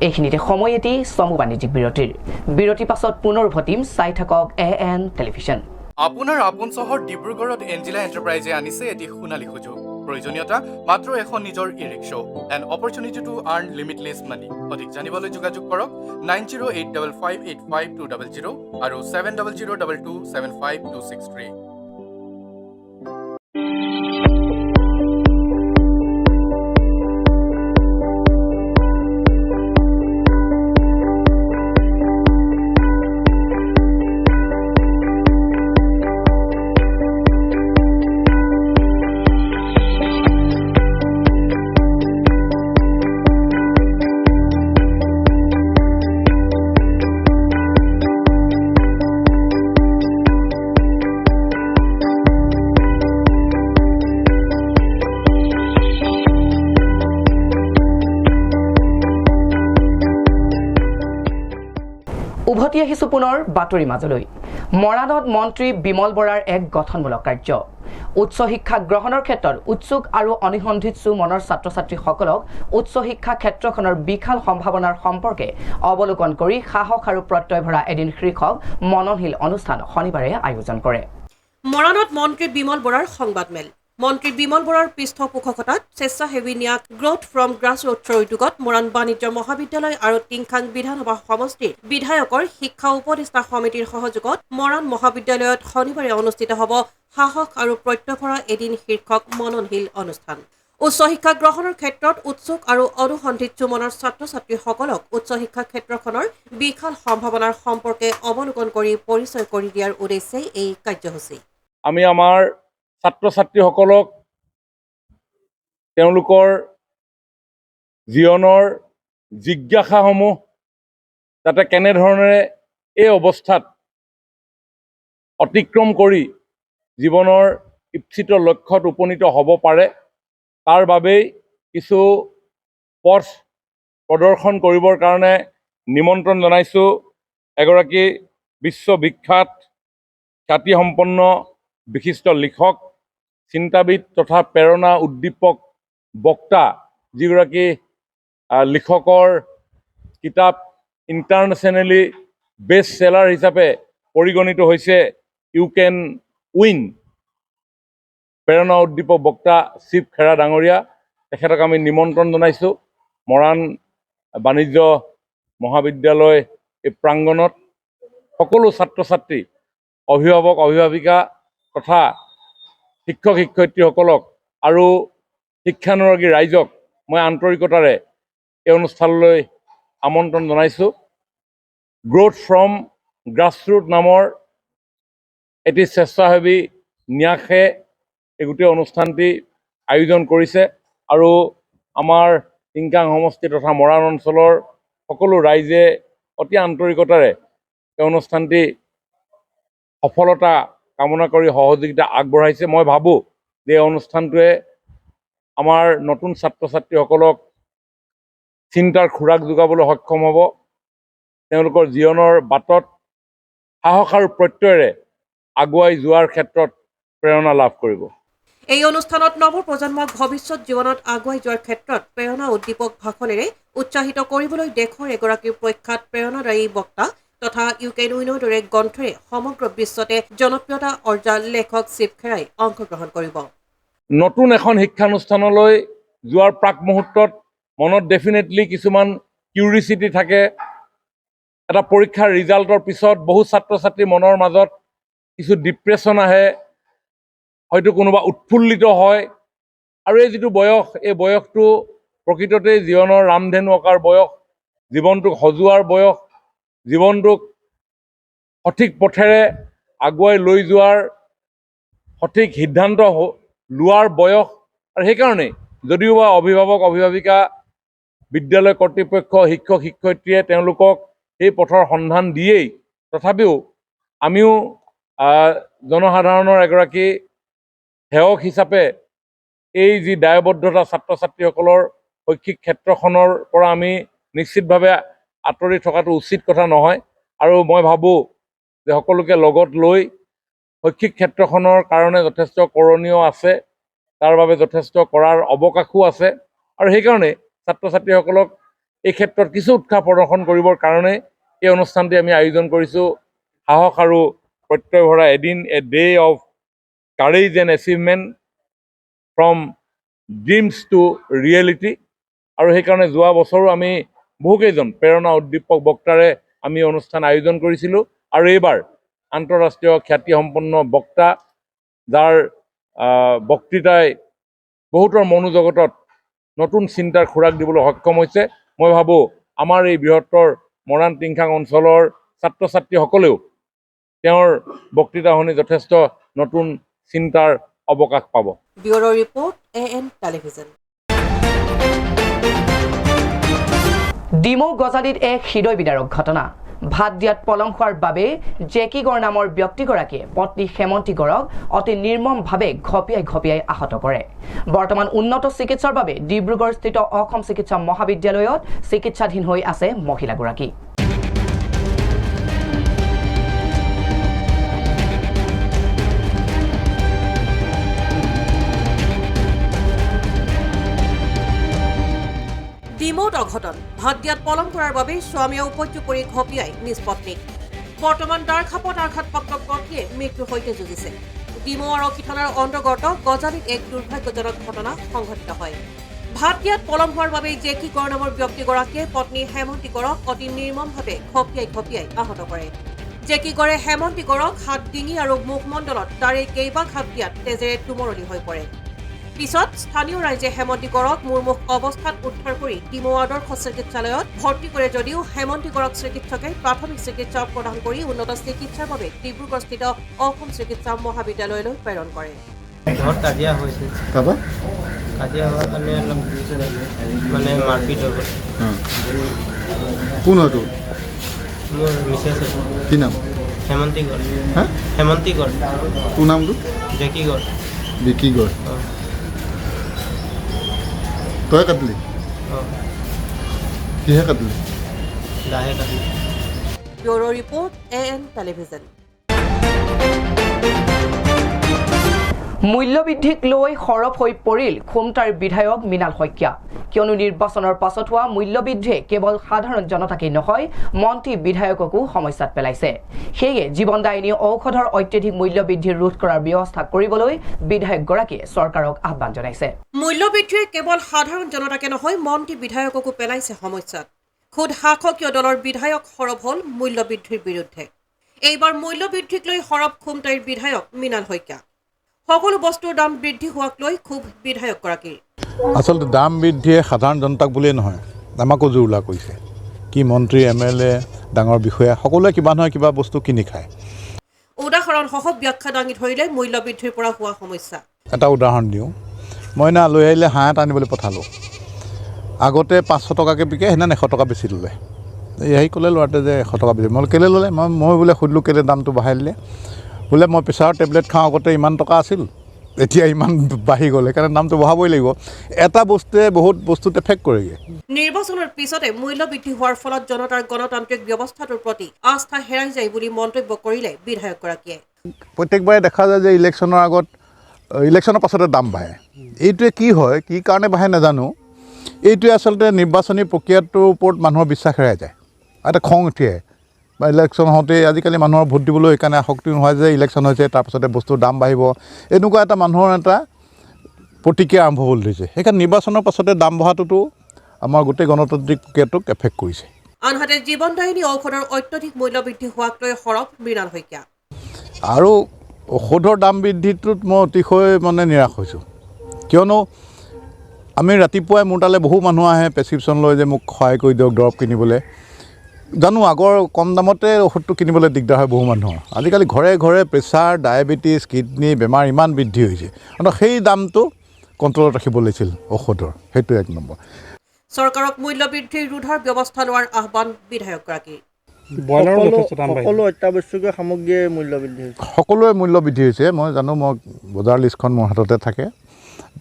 Speaker 1: এইখিনিতে সময় এটি চমু বাণিজ্যিক বিৰতিৰ পাছত পুনৰ উভতিম। চাই থাকক AN টেলিভিজন।
Speaker 7: আপোনাৰ আপোন চহৰ ডিব্ৰুগড়ত এঞ্জেলা এণ্টাৰপ্ৰাইজে আনিছে এটি সোণালী সুযোগ। প্ৰয়োজনীয়তা মাত্ৰ এখন নিজৰ e rickshaw and opportunity to earn limitless money. অধিক জানিবলৈ যোগাযোগ কৰক 9085585200 আৰু 7002275263।
Speaker 1: উভতি আহিছোঁ পুনৰ বাতৰি মাজলৈ মৰাণত মন্ত্ৰী বিমল বৰাৰ এক গঠনমূলক কাৰ্য উচ্চ শিক্ষা গ্ৰহণৰ ক্ষেত্ৰত উৎসুক আৰু অনিসন্ধিৎসু মনৰ ছাত্ৰ ছাত্ৰীসকলক উচ্চ শিক্ষা ক্ষেত্ৰখনৰ বিশাল সম্ভাৱনাৰ সম্পৰ্কে অৱলোকন কৰি সাহস আৰু প্ৰত্যয় ভৰা এদিন শীৰ্ষক মননশীল অনুষ্ঠান শনিবাৰে আয়োজন কৰে
Speaker 2: মৰাণত মন্ত্ৰী বিমল বৰাৰ সংবাদমেল মন্ত্ৰী বিমল বৰাৰ পৃষ্ঠপোষকতাত স্বেচ্ছাসেৱী ন্যাস গ্ৰোথ ফ্ৰম গ্ৰাছৰুটছৰ উদ্যোগত মৰাণ বাণিজ্য মহাবিদ্যালয় আৰু টিংখাং বিধানসভা সমষ্টিৰ বিধায়কৰ শিক্ষা উপদেষ্টা সমিতিৰ সহযোগত মৰাণ মহাবিদ্যালয়ত শনিবাৰে অনুষ্ঠিত হ'ব সাহস আৰু প্ৰত্যয়ভৰা এদিন শীৰ্ষক মননশীল অনুষ্ঠান উচ্চ শিক্ষা গ্ৰহণৰ ক্ষেত্ৰত উৎসুক আৰু অনুসন্ধিৎসু মনৰ ছাত্ৰ ছাত্ৰীসকলক উচ্চ শিক্ষা ক্ষেত্ৰখনৰ বিশাল সম্ভাৱনাৰ সম্পৰ্কে অৱলোকন কৰি পৰিচয় কৰি দিয়াৰ উদ্দেশ্যে এই কাৰ্যসূচী
Speaker 8: আমি আমাৰ ছাত্ৰ ছাত্ৰীসকলক তেওঁলোকৰ জীৱনৰ জিজ্ঞাসাসমূহ যাতে কেনেধৰণেৰে এই অৱস্থাত অতিক্ৰম কৰি জীৱনৰ ইপ্সিত লক্ষ্যত উপনীত হ'ব পাৰে তাৰ বাবেই কিছু পথ প্ৰদৰ্শন কৰিবৰ কাৰণে নিমন্ত্ৰণ জনাইছোঁ এগৰাকী বিশ্ববিখ্যাত খ্যাতিসম্পন্ন বিশিষ্ট লিখক চিন্তাবিদ তথা প্ৰেৰণা উদ্দীপক বক্তা যিগৰাকী লিখকৰ কিতাপ ইণ্টাৰনেশ্যনেলি বেষ্ট চেলাৰ হিচাপে পৰিগণিত হৈছে ইউ কেন উইন প্ৰেৰণা উদ্দীপক বক্তা শিৱ খেৰা ডাঙৰীয়া তেখেতক আমি নিমন্ত্ৰণ জনাইছোঁ মৰাণ বাণিজ্য মহাবিদ্যালয় এই প্ৰাংগণত সকলো ছাত্ৰ ছাত্ৰী অভিভাৱক অভিভাৱিকা তথা শিক্ষক শিক্ষয়িত্ৰীসকলক আৰু শিক্ষানুৰাগী ৰাইজক মই আন্তৰিকতাৰে এই অনুষ্ঠানলৈ আমন্ত্ৰণ জনাইছোঁ গ্ৰোথ ফ্ৰম গ্ৰাছৰুট নামৰ এটি স্বেচ্ছাসেৱী ন্যাসে এই গোটেই অনুষ্ঠানটি আয়োজন কৰিছে আৰু আমাৰ টিংখাং সমষ্টি তথা মৰাণ অঞ্চলৰ সকলো ৰাইজে অতি আন্তৰিকতাৰে এই অনুষ্ঠানটি সফলতা কামনা কৰি সহযোগিতা আগবঢ়াইছে মই ভাবোঁ যে এই অনুষ্ঠানটোৱে আমাৰ নতুন ছাত্ৰ ছাত্ৰীসকলক চিন্তাৰ খোৰাক যোগাবলৈ সক্ষম হ'ব তেওঁলোকৰ জীৱনৰ বাটত সাহস আৰু প্ৰত্যয়েৰে আগুৱাই যোৱাৰ ক্ষেত্ৰত প্ৰেৰণা লাভ কৰিব
Speaker 2: এই অনুষ্ঠানত নৱপ্ৰজন্মক ভৱিষ্যত জীৱনত আগুৱাই যোৱাৰ ক্ষেত্ৰত প্ৰেৰণা উদ্দীপক ভাষণেৰে উৎসাহিত কৰিবলৈ দেশৰ এগৰাকী প্ৰখ্যাত প্ৰেৰণাদায়ী বক্তা তথা ইউ কেন উইনৰ দৰে গ্ৰন্থৰে সমগ্ৰ বিশ্বতে জনপ্ৰিয়তা অৰ্জা লেখক শিৱ খেৰাই অংশগ্ৰহণ কৰিব
Speaker 8: নতুন এখন শিক্ষানুষ্ঠানলৈ যোৱাৰ প্ৰাক মুহূৰ্তত মনত ডেফিনেটলি কিছুমান কিউৰিচিটি থাকে এটা পৰীক্ষাৰ ৰিজাল্টৰ পিছত বহু ছাত্ৰ ছাত্ৰীৰ মনৰ মাজত কিছু ডিপ্ৰেশ্যন আহে হয়তো কোনোবা উৎফুল্লিত হয় আৰু এই যিটো বয়স এই বয়সটো প্ৰকৃততে জীৱনৰ ৰামধেনু অঁকাৰ বয়স জীৱনটোক সজোৱাৰ বয়স জীৱনটোক সঠিক পথেৰে আগুৱাই লৈ যোৱাৰ সঠিক সিদ্ধান্ত লোৱাৰ বয়স আৰু সেইকাৰণেই যদিওবা অভিভাৱক অভিভাৱিকা বিদ্যালয় কৰ্তৃপক্ষ শিক্ষক শিক্ষয়িত্ৰীয়ে তেওঁলোকক সেই পথৰ সন্ধান দিয়েই তথাপিও আমিও জনসাধাৰণৰ এগৰাকী সেৱক হিচাপে এই যি দায়বদ্ধতা ছাত্ৰ ছাত্ৰীসকলৰ শৈক্ষিক ক্ষেত্ৰখনৰ পৰা আমি নিশ্চিতভাৱে আঁতৰি থকাটো উচিত কথা নহয় আৰু মই ভাবোঁ যে সকলোকে লগত লৈ শৈক্ষিক ক্ষেত্ৰখনৰ কাৰণে যথেষ্ট কৰণীয় আছে তাৰ বাবে যথেষ্ট কৰাৰ অৱকাশো আছে আৰু সেইকাৰণে ছাত্ৰ ছাত্ৰীসকলক এই ক্ষেত্ৰত কিছু উৎসাহ প্ৰদৰ্শন কৰিবৰ কাৰণে এই অনুষ্ঠানটি আমি আয়োজন কৰিছোঁ সাহস আৰু প্ৰত্যয় ভৰা এদিন a day of courage and achievement from dreams to reality আৰু সেইকাৰণে যোৱা বছৰো আমি বহুকেইজন প্ৰেৰণা উদ্দীপক বক্তাৰে আমি অনুষ্ঠান আয়োজন কৰিছিলোঁ আৰু এইবাৰ আন্তঃৰাষ্ট্ৰীয় খ্যাতিসম্পন্ন বক্তা যাৰ বক্তৃতাই বহুতৰ মনোজগতত নতুন চিন্তাৰ খোৰাক দিবলৈ সক্ষম হৈছে মই ভাবোঁ আমাৰ এই বৃহত্তৰ মৰাণ টিংখাং অঞ্চলৰ ছাত্ৰ ছাত্ৰীসকলেও তেওঁৰ বক্তৃতা শুনি যথেষ্ট নতুন চিন্তাৰ অৱকাশ পাব
Speaker 2: bureau' report AN television
Speaker 1: Demow গজালিত এক হৃদয় বিদাৰক ঘটনা ভাত দিয়াত পলম হোৱাৰ বাবে জেকি গড় নামৰ ব্যক্তিগৰাকীয়ে পত্নী হেমন্তী গড়ক অতি নিৰ্মমভাৱে ঘপিয়াই আহত কৰে বৰ্তমান উন্নত চিকিৎসাৰ বাবে ডিব্ৰুগড়স্থিত অসম চিকিৎসা মহাবিদ্যালয়ত চিকিৎসাধীন হৈ আছে মহিলাগৰাকী
Speaker 2: ডিমৌত অঘটন ভাত দিয়াত পলম কৰাৰ বাবে স্বামীয়ে উপত্যু কৰি ঘপিয়াই নিজ পত্নীক বৰ্তমান দাৰখাপত আঘাতপ্ৰাপ্ত পত্নীয়ে মৃত্যুৰ সৈতে যুঁজিছে ডিমৌ আৰক্ষী থানাৰ অন্তৰ্গত গজালিত এক দুৰ্ভাগ্যজনক ঘটনা সংঘটিত হয় ভাত দিয়াত পলম হোৱাৰ বাবে জেকি গড় নামৰ ব্যক্তিগৰাকীয়ে পত্নী হেমন্তী গড়ক অতি নিৰ্মমভাৱে ঘপিয়াই আহত কৰে জেকি গড়ে হেমন্তী গড়ক হাত ডিঙি আৰু মুখমণ্ডলত তাৰে কেইবা ঘাপ দিয়াত তেজেৰে তুমৰলি হৈ পৰে পিছত স্থানীয় ৰাইজে হেমন্তী গড়ক মুৰ্মুখ অৱস্থাত উদ্ধাৰ কৰি ডিমৌ আদৰ্শ চিকিৎসালয়ত ভৰ্তি কৰে যদিও হেমন্তী গড়ক চিকিৎসকে প্ৰাথমিক চিকিৎসা প্ৰদান কৰি উন্নত চিকিৎসাৰ বাবে ডিব্ৰুগড়স্থিত অসম চিকিৎসা মহাবিদ্যালয়লৈ প্ৰেৰণ কৰে
Speaker 9: ঘৰত কাজিয়া হৈছিল কাজিয়া হোৱাৰ কাৰণে অলপ মানে মাৰপিট হৈ গ'ল
Speaker 10: কোন হয়তো
Speaker 9: মোৰ মিছেছ
Speaker 10: কি নাম
Speaker 9: হেমন্তী গড়
Speaker 10: হা
Speaker 9: হেমন্তী গড়
Speaker 10: তোৰ নামটো
Speaker 9: জেকি গড়
Speaker 10: বিকি গড় তই কাটিলি কিহে কাটিলি
Speaker 9: দাহে কাটি
Speaker 2: ব্যুৰো ৰিপৰ্ট AN টেলিভিজন
Speaker 1: মূল্যবৃদ্ধিক লৈ সৰব হৈ পৰিল খুমটাৰ বিধায়ক মৃণাল শইকীয়া কিয়নো নিৰ্বাচনৰ পাছত হোৱা মূল্যবৃদ্ধিয়ে কেৱল সাধাৰণ জনতাকেই নহয় মন্ত্ৰী বিধায়ককো সমস্যাত পেলাইছে সেয়ে জীৱনদায়িনী ঔষধৰ অত্যাধিক মূল্যবৃদ্ধি ৰোধ কৰাৰ ব্যৱস্থা কৰিবলৈ বিধায়কগৰাকীয়ে চৰকাৰক আহ্বান জনাইছে
Speaker 2: মূল্যবৃদ্ধিয়ে কেৱল সাধাৰণ জনতাকে নহয় মন্ত্ৰী বিধায়ককো পেলাইছে সমস্যাত খুদ শাসকীয় দলৰ বিধায়ক সৰব হ'ল মূল্যবৃদ্ধিৰ বিৰুদ্ধে এইবাৰ মূল্যবৃদ্ধিক লৈ সৰব খুমটাইৰ বিধায়ক মৃণাল শইকীয়া সকলো বস্তুৰ দাম বৃদ্ধি হোৱাক লৈ খুব বিধায়কগৰাকীৰ
Speaker 10: আচলতে দাম বৃদ্ধিয়ে সাধাৰণ জনতাক বুলিয়ে নহয় আমাকো জুৰুলা কৰিছে কি মন্ত্ৰী MLA ডাঙৰ বিষয়া সকলোৱে কিবা নহয় কিবা বস্তু কিনি খায়
Speaker 2: উদাহৰণসহ ব্যাখ্যা দাঙি ধৰিলে মূল্যবৃদ্ধিৰ পৰা হোৱা সমস্যা
Speaker 10: এটা উদাহৰণ দিওঁ মই না লৈ আহিলে হাঁহ এটা আনিবলৈ পঠালোঁ আগতে 500 টকাকৈ বিকে সেইদিনা 100 টকা বেছি ল'লে এই ক'লে ল'ৰাটোৱে যে 100 টকা বেছি মই কেলৈ ল'লে মই বোলে সুধিলোঁ কেলৈ দামটো বঢ়াই দিলে বোলে মই প্ৰেছাৰৰ টেবলেট খাওঁ আগতে ইমান টকা আছিল এতিয়া ইমান বাঢ়ি গ'ল সেইকাৰণে দামটো বঢ়াবই লাগিব এটা বস্তুৱে বহুত বস্তুত এফেক্ট কৰেগৈ
Speaker 2: নিৰ্বাচনৰ পিছতে মূল্যবৃদ্ধি হোৱাৰ ফলত জনতাৰ গণতান্ত্ৰিক ব্যৱস্থাটোৰ প্ৰতি আস্থা হেৰাই যায় বুলি মন্তব্য কৰিলে বিধায়কগৰাকীয়ে
Speaker 10: প্ৰত্যেকবাৰে দেখা যায় যে ইলেকশ্যনৰ আগত ইলেকশ্যনৰ পাছতে দাম বাঢ়ে এইটোৱে কি হয় কি কাৰণে বাঢ়ে নাজানো এইটোৱে আচলতে নিৰ্বাচনী প্ৰক্ৰিয়াটোৰ ওপৰত মানুহৰ বিশ্বাস হেৰাই যায় এটা খং উঠে বা ইলেকশ্যন হওঁতে আজিকালি মানুহৰ ভোট দিবলৈ সেইকাৰণে আসক্তি নহয় যে ইলেকশ্যন হৈছে তাৰপাছতে বস্তুৰ দাম বাঢ়িব এনেকুৱা এটা মানুহৰ এটা প্ৰতিক্ৰিয়া আৰম্ভ হ'বলৈ ধৰিছে সেইকাৰণে নিৰ্বাচনৰ পাছতে দাম বঢ়াটোতো আমাৰ গোটেই গণতান্ত্ৰিক প্ৰক্ৰিয়াটোক এফেক্ট কৰিছে
Speaker 2: আনহাতে জীৱনদায়িনী ঔষধৰ অত্যধিক মূল্যবৃদ্ধি হোৱাক লৈ সৰব মৃণাল শইকীয়া
Speaker 10: আৰু ঔষধৰ দাম বৃদ্ধিটোত মই অতিশয় মানে নিৰাশ হৈছোঁ কিয়নো আমি ৰাতিপুৱাই মোৰ তালৈ বহু মানুহ আহে প্ৰেছক্ৰিপশ্যন লৈ যে মোক সহায় কৰি দিয়ক দৰৱ কিনিবলৈ জানো আগৰ কম দামতে ঔষধটো কিনিবলৈ দিগদাৰ হয় বহু মানুহৰ আজিকালি ঘৰে ঘৰে প্ৰেছাৰ ডায়েবেটিছ কিডনী বেমাৰ ইমান বৃদ্ধি হৈছে সেই দামটো কণ্ট্ৰলত ৰাখিব লাগিছিল ঔষধৰ সেইটো এক নম্বৰ
Speaker 2: চৰকাৰক মূল্যবৃদ্ধি ৰোধৰ ব্যৱস্থা লোৱাৰ আহ্বান বিধায়কগৰাকীৰ
Speaker 9: সকলো অত্যাৱশ্যকীয় সামগ্ৰীৰ মূল্য বৃদ্ধি হৈছে
Speaker 10: সকলোৱে মূল্য বৃদ্ধি হৈছে মই জানো মই বজাৰ লিষ্টখন মোৰ হাততে থাকে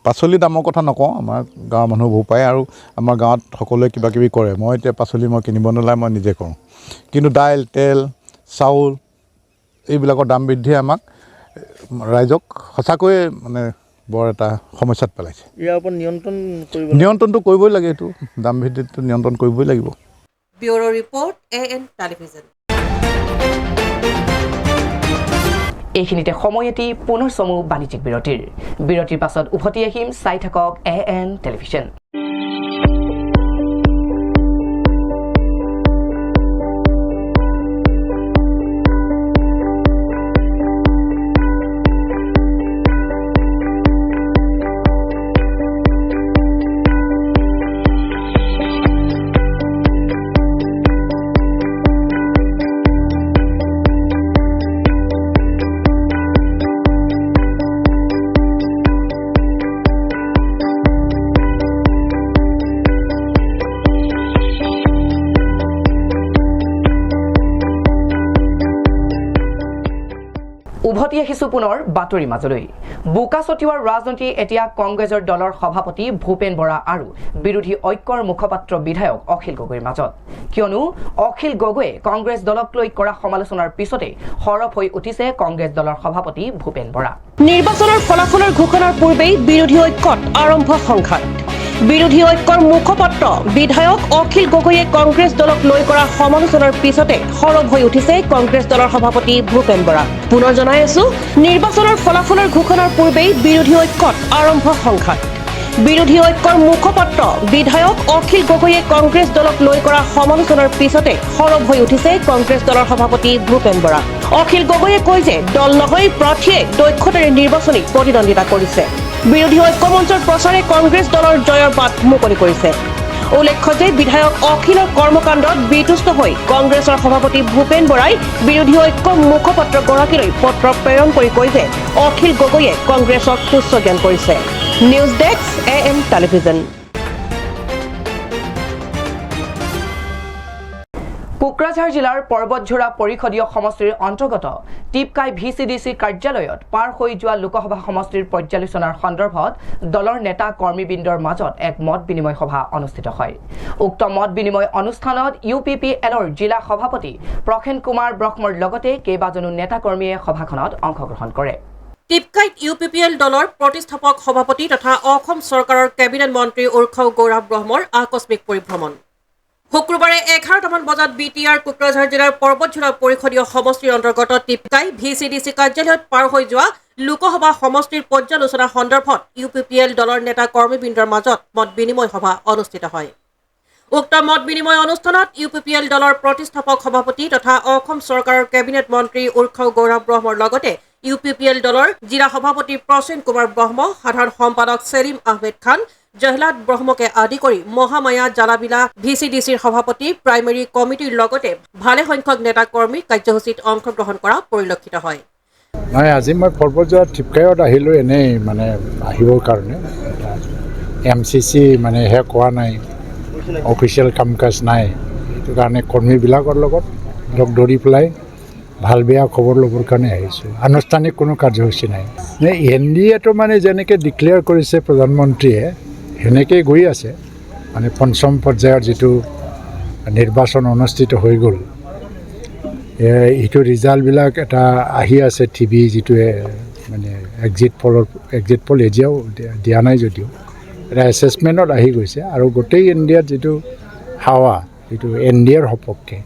Speaker 10: পাচলি দামৰ কথা নকওঁ আমাৰ গাঁৱৰ মানুহ বহু পায় আৰু আমাৰ গাঁৱত সকলোৱে কিবা কিবি কৰে মই এতিয়া পাচলি মই কিনিব নালাগে মই নিজে কৰোঁ কিন্তু দাইল তেল চাউল এইবিলাকৰ দাম বৃদ্ধিয়ে আমাক ৰাইজক সঁচাকৈয়ে মানে বৰ এটা সমস্যাত পেলাইছে
Speaker 9: ইয়াৰ ওপৰত
Speaker 10: নিয়ন্ত্ৰণটো কৰিবই লাগে এইটো দাম বৃদ্ধিটো নিয়ন্ত্ৰণ কৰিবই লাগিব
Speaker 2: ব্যুৰো ৰিপৰ্ট AN টেলিভিজন
Speaker 1: এইখিনিতে সময় এটি পুনৰ চমু বাণিজ্যিক বিৰতিৰ পাছত উভতি আহিম চাই থাকক AN টেলিভিজন উভতি আহিছো পুনৰ বাতৰি মাজলৈ বোকা ছটিওৱাৰ ৰাজনীতি এতিয়া কংগ্ৰেছৰ দলৰ সভাপতি ভূপেন বৰা আৰু বিৰোধী ঐক্যৰ মুখপাত্ৰ বিধায়ক অখিল গগৈৰ মাজত কিয়নো অখিল গগৈয়ে কংগ্ৰেছ দলক লৈ কৰা সমালোচনাৰ পিছতে সৰব হৈ উঠিছে কংগ্ৰেছ দলৰ সভাপতি ভূপেন বৰা
Speaker 2: নিৰ্বাচনৰ ফলাফলৰ ঘোষণাৰ পূৰ্বেই বিৰোধী ঐক্যত আৰম্ভ সংঘাত বিৰোধী ঐক্যৰ মুখপাত্ৰ বিধায়ক অখিল গগৈয়ে কংগ্ৰেছ দলক লৈ কৰা সমালোচনাৰ পিছতে সৰব হৈ উঠিছে কংগ্ৰেছ দলৰ সভাপতি ভূপেন বৰা। পুনৰ জনাই আছো, নিৰ্বাচনৰ ফলাফলৰ ঘোষণাৰ পূৰ্বেই বিৰোধী ঐক্যত আৰম্ভ সংঘাত। বিৰোধী ঐক্যৰ মুখপাত্ৰ বিধায়ক অখিল গগৈয়ে কংগ্ৰেছ দলক লৈ কৰা সমালোচনাৰ পিছতে সৰব হৈ উঠিছে কংগ্ৰেছ দলৰ সভাপতি ভূপেন বৰা। অখিল গগৈয়ে কয় যে দল নহয় প্ৰাৰ্থীয়ে দক্ষতাৰে নিৰ্বাচনী প্ৰতিদ্বন্দ্বিতা কৰিছে। বিৰোধী ঐক্য মঞ্চৰ প্ৰচাৰে কংগ্ৰেছ দলৰ জয়ৰ বাট মুকলি কৰিছে। উল্লেখ্য যে বিধায়ক অখিলৰ কৰ্মকাণ্ডত বিতুষ্ট হৈ কংগ্ৰেছৰ সভাপতি ভূপেন বৰাই বিৰোধী ঐক্য মুখপাত্ৰগৰাকীলৈ পত্ৰ প্ৰেৰণ কৰি কয় যে অখিল গগৈয়ে কংগ্ৰেছক তুচ্ছ জ্ঞান কৰিছে। News desk AM television.
Speaker 1: Kokrajhar জিলাৰ পৰ্বতঝোৰা পৰিষদীয় সমষ্টিৰ অন্তৰ্গত টিপকাই VCDC কাৰ্যালয়ত পাৰ হৈ যোৱা লোকসভা সমষ্টিৰ পৰ্যালোচনাৰ সন্দৰ্ভত দলৰ নেতা কৰ্মীবৃন্দৰ মাজত এক মত বিনিময় সভা অনুষ্ঠিত হয়। উক্ত মত বিনিময় অনুষ্ঠানত UPPLৰ জিলা সভাপতি প্ৰসেন কুমাৰ ব্ৰহ্মৰ লগতে কেইবাজনো নেতা কৰ্মীয়ে সভাখনত অংশগ্ৰহণ কৰে।
Speaker 2: টিপকাইত UPPL দলৰ প্ৰতিষ্ঠাপক সভাপতি তথা অসম চৰকাৰৰ কেবিনেট মন্ত্ৰী উৰ্খাও গৌৰৱ ব্ৰহ্মৰ আকস্মিক পৰিভ্ৰমণ। শুক্ৰবাৰে 11টামান বজাত BTR কোকৰাঝাৰ জিলাৰ পৰ্বতঝোৰা পৰিষদীয় সমষ্টিৰ অন্তৰ্গত টিপকাই VCDC কাৰ্যালয়ত পাৰ হৈ যোৱা লোকসভা সমষ্টিৰ পৰ্যালোচনা সন্দৰ্ভত UPPL দলৰ নেতা কৰ্মীবৃন্দৰ মাজত মত বিনিময় সভা অনুষ্ঠিত হয়। উক্ত মত বিনিময় অনুষ্ঠানত UPPL দলৰ প্ৰতিষ্ঠাপক সভাপতি তথা অসম চৰকাৰৰ কেবিনেট মন্ত্ৰী উৰ্খাও গৌৰৱ ব্ৰহ্মৰ লগতে UPPL দলৰ জিলা সভাপতি প্ৰসেন কুমাৰ ব্ৰহ্ম, সাধাৰণ সম্পাদক সেলিম আহমেদ খান, জহলাদ ব্ৰহ্মকে আদি কৰি মহামায়া জালাবিলা VCDCৰ সভাপতি প্ৰাইমেৰী কমিটিৰ লগতে ভালে সংখ্যক নেতা কৰ্মী কাৰ্যসূচীত অংশগ্ৰহণ কৰা পৰিলক্ষিত হয়।
Speaker 11: নাই, আজি মই পৰ্বতঝোৰা টিপকাইত আহিলোঁ এনেই মানে আহিবৰ কাৰণে। MCC মানে হে কোৱা নাই, অফিচিয়েল কাম কাজ নাই, সেইটো কাৰণে কৰ্মীবিলাকৰ লগত লগ ধৰি পেলাই ভাল বেয়া খবৰ ল'বৰ কাৰণে আহিছোঁ। আনুষ্ঠানিক কোনো কাৰ্যসূচী নাই। NDAটো মানে যেনেকৈ ডিক্লেয়াৰ কৰিছে প্ৰধানমন্ত্ৰীয়ে সেনেকৈ গৈ আছে। মানে পঞ্চম পৰ্যায়ৰ যিটো নিৰ্বাচন অনুষ্ঠিত হৈ গ'ল, এইটো ৰিজাল্টবিলাক এটা আহি আছে TV যিটোৱে মানে এক্সিট পল এতিয়াও দিয়া নাই যদিও এটা এছেছমেণ্টত আহি গৈছে। আৰু গোটেই ইণ্ডিয়াত যিটো হাৱা, যিটো NDAৰ সপক্ষে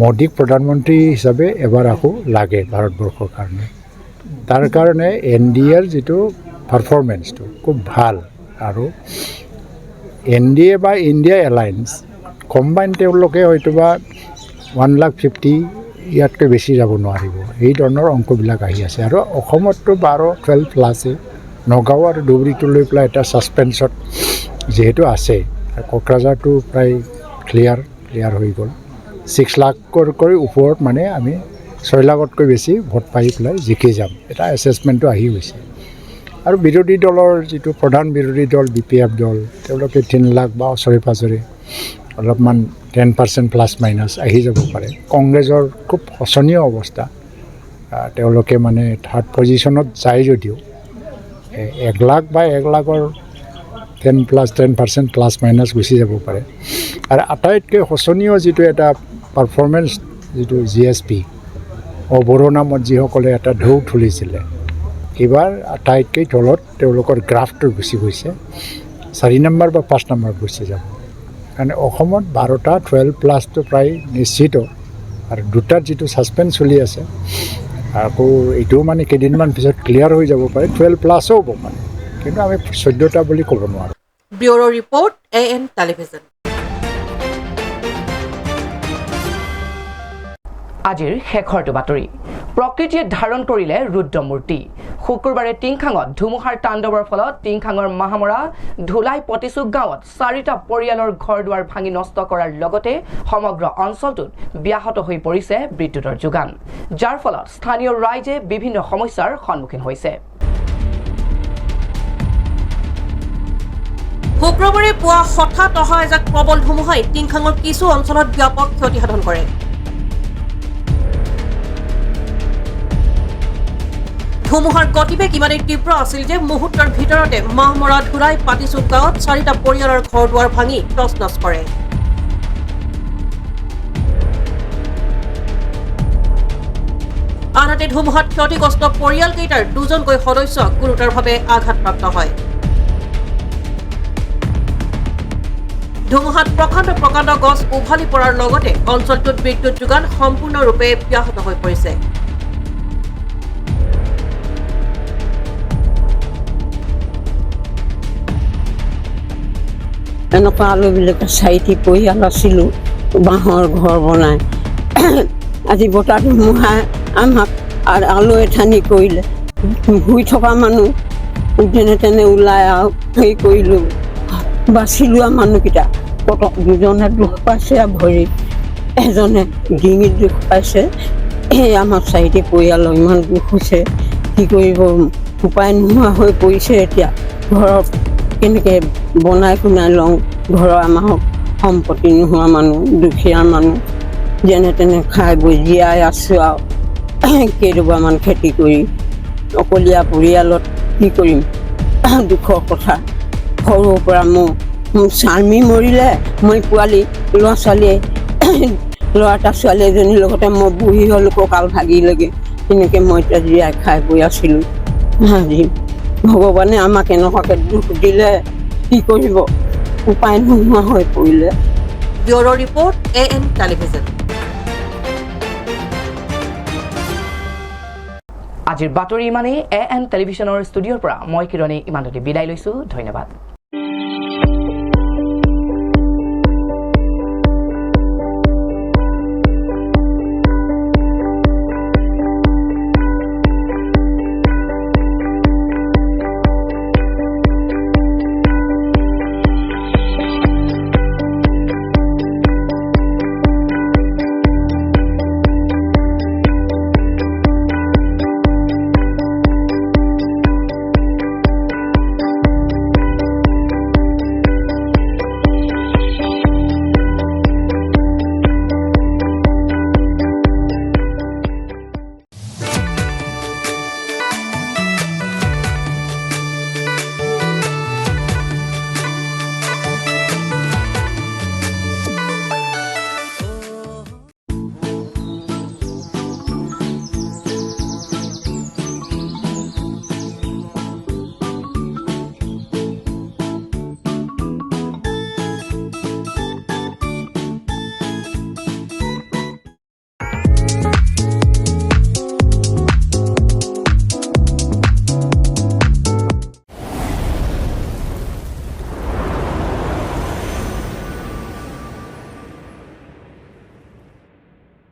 Speaker 11: মোদীক প্ৰধানমন্ত্ৰী হিচাপে এবাৰ আকৌ লাগে ভাৰতবৰ্ষৰ কাৰণে। তাৰ কাৰণে NDAৰ যিটো পাৰফৰ্মেঞ্চটো খুব ভাল। আৰু NDA বা ইণ্ডিয়া এলায়েন্স কম্বাইন তেওঁলোকে হয়তোবা 150,000 ইয়াতকৈ বেছি যাব নোৱাৰিব। এই ধৰণৰ অংকবিলাক আহি আছে। আৰু অসমততো 12-12+ নগাঁও আৰু ধুবুৰীটো লৈ পেলাই এটা ছাছপেঞ্চত যিহেতু আছে। কোকৰাঝাৰটো প্ৰায় ক্লিয়াৰ হৈ গ'ল। 6 লাখতকৈ ওপৰত মানে আমি 6 লাখতকৈ বেছি ভোট পাই পেলাই জিকি যাম, এটা এছেছমেণ্টটো আহি গৈছে। আৰু বিৰোধী দলৰ যিটো প্ৰধান বিৰোধী দল BPF দল, তেওঁলোকে 3 লাখ বা ওচৰে পাঁজৰে অলপমান 10% প্লাছ মাইনাছ আহি যাব পাৰে। কংগ্ৰেছৰ খুব শোচনীয় অৱস্থা, তেওঁলোকে মানে 3rd পজিশ্যনত যায় যদিও 1 লাখ বা 1 লাখৰ 10% প্লাছ মাইনাছ গুচি যাব পাৰে। আৰু আটাইতকৈ শোচনীয় যিটো এটা পাৰফৰ্মেঞ্চ, যিটো GSP বড়ো নামত যিসকলে এটা ঢৌ তুলিছিলে, এইবাৰ আটাইতকৈ তলত তেওঁলোকৰ গ্ৰাফটো গুচি গৈছে। 4 নম্বৰ বা 5 নম্বৰ গুচি যাব। কাৰণ অসমত 12টা 12+টো প্ৰায় নিশ্চিত। আৰু 2টাত যিটো ছাছপেঞ্চ চলি আছে, আকৌ এইটোও মানে কেইদিনমান পিছত ক্লিয়াৰ হৈ যাব পাৰে, 12+ও হ'ব পাৰে, কিন্তু আমি 14টা বুলি ক'ব নোৱাৰোঁ।
Speaker 2: Bureau report AM television.
Speaker 1: আজিৰ শেষৰটো বাতৰি। প্ৰকৃতিয়ে ধাৰণ কৰিলে ৰুদ্ৰমূৰ্তি। শুকুৰবাৰে টিংখাঙত ধুমুহাৰ তাণ্ডৱৰ ফলত টিংখাঙৰ মাহামৰা ধুলাই পতিচুক গাঁৱত 4টা পৰিয়ালৰ ঘৰ দুৱাৰ ভাঙি নষ্ট কৰাৰ লগতে সমগ্ৰ অঞ্চলটোত ব্যাহত হৈ পৰিছে বিদ্যুতৰ যোগান, যাৰ ফলত স্থানীয় ৰাইজে বিভিন্ন সমস্যাৰ সন্মুখীন হৈছে।
Speaker 2: শুক্ৰবাৰে পুৱা হঠাৎ অহা এজাক প্ৰবল ধুমুহাই টিংখাঙৰ কিছু অঞ্চলত ব্যাপক ক্ষতি সাধন কৰে। ধুমুহাৰ গতিবেগ ইমানেই তীব্ৰ আছিল যে মুহূৰ্তৰ ভিতৰতে মাহমৰা ধুলাই পাতিচুক গাঁৱত 4টা পৰিয়ালৰ ঘৰ দুৱাৰ ভাঙি তছনছ কৰে। আনহাতে ধুমুহাত ক্ষতিগ্ৰস্ত পৰিয়ালকেইটাৰ 2জনকৈ সদস্য গুৰুতৰভাৱে আঘাতপ্ৰাপ্ত হয়। ধুমুহাত প্ৰকাণ্ড গছ উভালি পৰাৰ লগতে অঞ্চলটোত বিদ্যুৎ যোগান সম্পূৰ্ণৰূপে ব্যাহত হৈ পৰিছে।
Speaker 12: এনেকুৱা আলুবিলাকে চাৰিটি পৰিয়াল আছিলোঁ বাঁহৰ ঘৰ বনাই আজি বতাহ ধুমুহাই আমাক আলু এঠানি কৰিলে শুই থকা মানুহ যেনে তেনে ওলাই আৰু হেৰি কৰিলোঁ বাচিলোঁ আৰু মানুহকেইটা দুজনে দুখ পাইছে আৰু ভৰিত এজনে ডিঙিত দুখ পাইছে এই আমাৰ চাৰিটি পৰিয়ালৰ ইমান দুখ হৈছে কি কৰিব উপায় নোহোৱা হৈ পৰিছে এতিয়া ঘৰত কেনেকৈ বনাই শুনাই লওঁ ঘৰৰ আমাৰ সম্পত্তি নোহোৱা মানুহ দুখীয়া মানুহ যেনে তেনে খাই বৈ জীয়াই আছোঁ আৰু কেইডোবাৰমান খেতি কৰি অকলীয়া পৰিয়ালত কি কৰিম দুখৰ কথা সৰুৰ পৰা মোৰ স্বামী মৰিলে মই পোৱালি ল'ৰা ছোৱালীয়ে ল'ৰা এটা ছোৱালী এজনীৰ লগতে মই বহি হ'লোঁ কঁকাল ভাগিলেগৈ তেনেকৈ মই এতিয়া জীয়াই খাই বৈ আছিলোঁ আজি ভগৱানে আমাক এনেকুৱাকৈ দুখ দিলে কি কৰিব উপায় নোহোৱা হৈ পৰিলে।
Speaker 2: Bureau' report AN television.
Speaker 1: আজিৰ বাতৰি ইমানেই AN টেলিভিছনৰ ষ্টুডিঅ'ৰ পৰা মই কিৰণে ইমানতে বিদায় লৈছোঁ ধন্যবাদ।